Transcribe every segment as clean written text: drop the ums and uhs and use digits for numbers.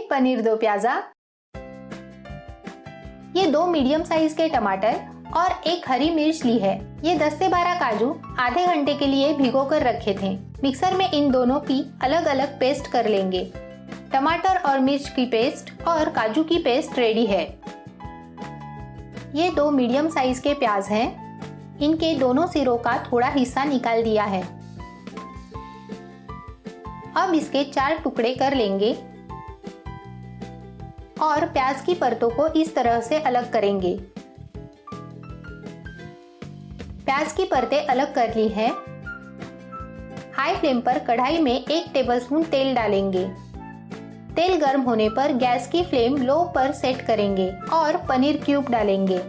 एक पनीर दो प्याजा। ये 2 मीडियम साइज के टमाटर और एक हरी मिर्च ली है। ये 10 से 12 काजू आधे घंटे के लिए भिगो कर रखे थे। मिक्सर में इन दोनों की अलग अलग पेस्ट कर लेंगे। टमाटर और मिर्च की पेस्ट और काजू की पेस्ट रेडी है। ये 2 मीडियम साइज के प्याज हैं। इनके दोनों सिरों का थोड़ा हिस्सा निकाल दिया है। अब इसके 4 टुकड़े कर लेंगे और प्याज की परतों को इस तरह से अलग करेंगे। प्याज की परतें अलग कर ली है। हाई फ्लेम पर कढ़ाई में 1 टेबलस्पून तेल डालेंगे। तेल गर्म होने पर गैस की फ्लेम लो पर सेट करेंगे और पनीर क्यूब डालेंगे।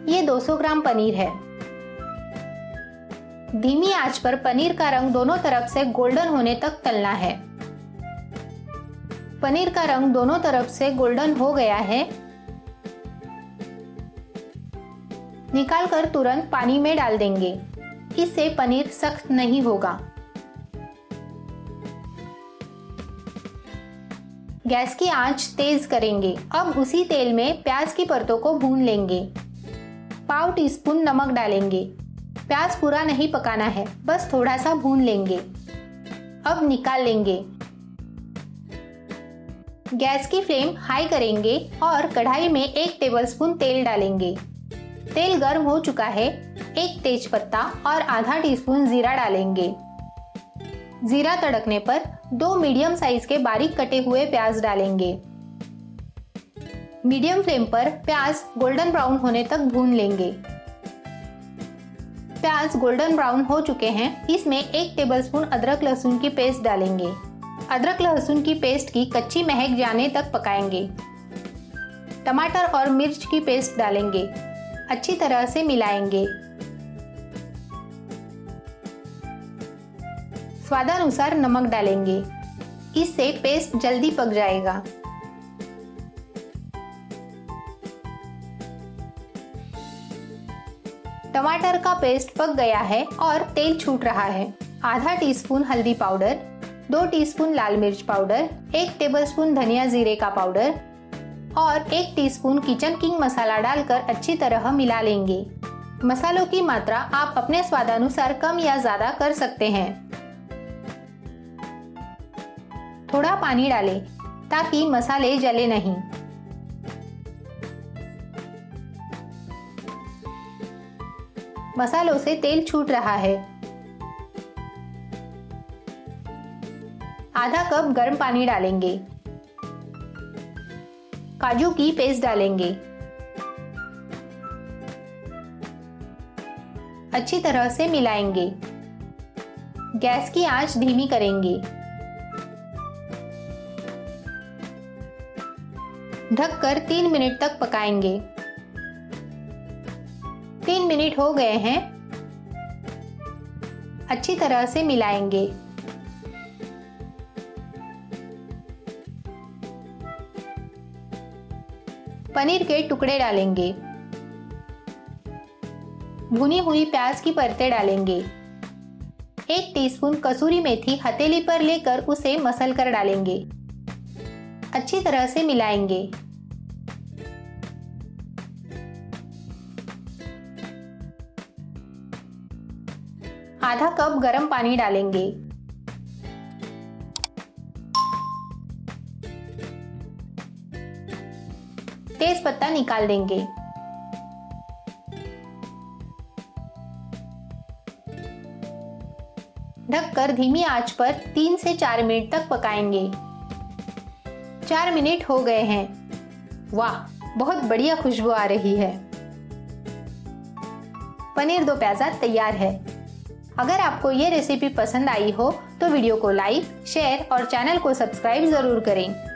ये 200 ग्राम पनीर है। धीमी आंच पर पनीर का रंग दोनों तरफ से गोल्डन होने तक तलना है। पनीर का रंग दोनों तरफ से गोल्डन हो गया है। निकालकर तुरंत पानी में डाल देंगे। इससे पनीर सख्त नहीं होगा। गैस की आंच तेज करेंगे। अब उसी तेल में प्याज की परतों को भून लेंगे। पाव टीस्पून नमक डालेंगे। प्याज पूरा नहीं पकाना है, बस थोड़ा सा भून लेंगे। अब निकाल लेंगे। गैस की फ्लेम हाई करेंगे और कढ़ाई में 1 टेबलस्पून तेल डालेंगे। तेल गर्म हो चुका है। 1 तेजपत्ता और आधा टीस्पून जीरा डालेंगे। जीरा तड़कने पर 2 मीडियम साइज के बारीक कटे हुए प्याज डालेंगे। मीडियम फ्लेम पर प्याज गोल्डन ब्राउन होने तक भून लेंगे। प्याज गोल्डन ब्राउन हो चुके हैं। इसमें 1 टेबलस्पून अदरक लहसुन की पेस्ट डालेंगे। अदरक लहसुन की पेस्ट की कच्ची महक जाने तक पकाएंगे। टमाटर और मिर्च की पेस्ट डालेंगे। अच्छी तरह से मिलाएंगे। स्वादानुसार नमक डालेंगे। इससे पेस्ट जल्दी पक जाएगा। टमाटर का पेस्ट पक गया है और तेल छूट रहा है। आधा टीस्पून हल्दी पाउडर, 2 टीस्पून लाल मिर्च पाउडर, 1 टेबलस्पून धनिया जीरे का पाउडर और 1 टीस्पून किचन किंग मसाला डालकर अच्छी तरह मिला लेंगे। मसालों की मात्रा आप अपने स्वादानुसार कम या ज्यादा कर सकते हैं। थोड़ा पानी डालें ताकि मसाले जले नहीं। मसालों से तेल छूट रहा है। आधा कप गर्म पानी डालेंगे। काजू की पेस्ट डालेंगे। अच्छी तरह से मिलाएंगे। गैस की आंच धीमी करेंगे। ढककर 3 मिनट तक पकाएंगे। 3 मिनट हो गए हैं। अच्छी तरह से मिलाएंगे। पनीर के टुकड़े डालेंगे। भुनी हुई प्याज की परतें डालेंगे। 1 टीस्पून कसूरी मेथी हथेली पर लेकर उसे मसल कर डालेंगे। अच्छी तरह से मिलाएंगे। आधा कप गर्म पानी डालेंगे। तेज पत्ता निकाल देंगे। ढककर धीमी आंच पर 3 से 4 मिनट तक पकाएंगे। 4 मिनट हो गए हैं। वाह, बहुत बढ़िया खुशबू आ रही है। पनीर दो प्याजा तैयार है। अगर आपको ये रेसिपी पसंद आई हो तो वीडियो को लाइक, शेयर और चैनल को सब्सक्राइब जरूर करें।